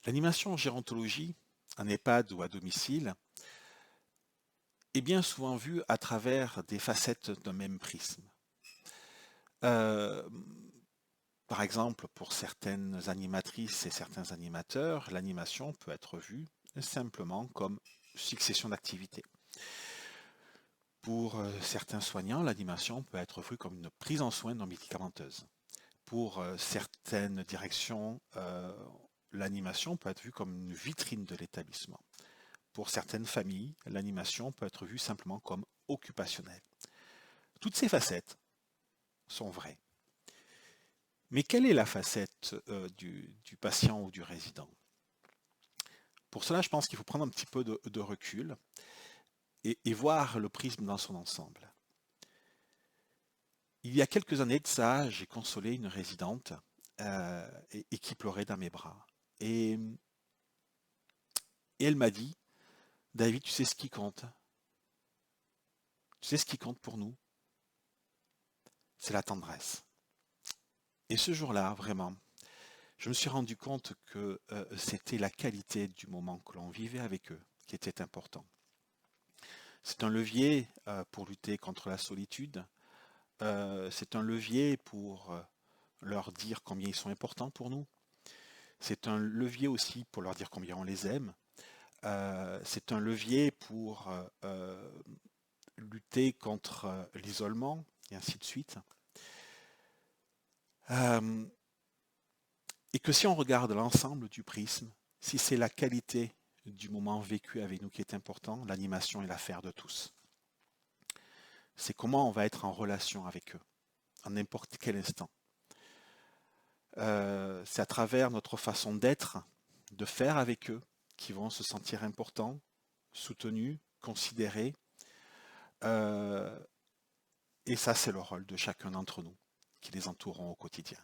L'animation en gérontologie, en EHPAD ou à domicile, est bien souvent vue à travers des facettes d'un même prisme. Euh, Par exemple, pour certaines animatrices et certains animateurs, l'animation peut être vue simplement comme succession d'activités. Pour certains soignants, l'animation peut être vue comme une prise en soin non médicamenteuse. Pour certaines directions, l'animation peut être vue comme une vitrine de l'établissement. Pour certaines familles, l'animation peut être vue simplement comme occupationnelle. Toutes ces facettes sont vraies. Mais quelle est la facette du patient ou du résident? Pour cela, je pense qu'il faut prendre un petit peu de recul et voir le prisme dans son ensemble. Il y a quelques années de ça, j'ai consolé une résidente et qui pleurait dans mes bras. Et elle m'a dit, David, tu sais ce qui compte? Tu sais ce qui compte pour nous? C'est la tendresse. Et ce jour-là, vraiment, je me suis rendu compte que c'était la qualité du moment que l'on vivait avec eux qui était important. C'est un levier pour lutter contre la solitude. C'est un levier pour leur dire combien ils sont importants pour nous. C'est un levier aussi pour leur dire combien on les aime. C'est un levier pour lutter contre l'isolement et ainsi de suite. Et que si on regarde l'ensemble du prisme, si c'est la qualité du moment vécu avec nous qui est important, l'animation est l'affaire de tous. C'est comment on va être en relation avec eux, à n'importe quel instant. C'est à travers notre façon d'être, de faire avec eux, qu'ils vont se sentir importants, soutenus, considérés. Et ça, c'est le rôle de chacun d'entre nous, qui les entourons au quotidien.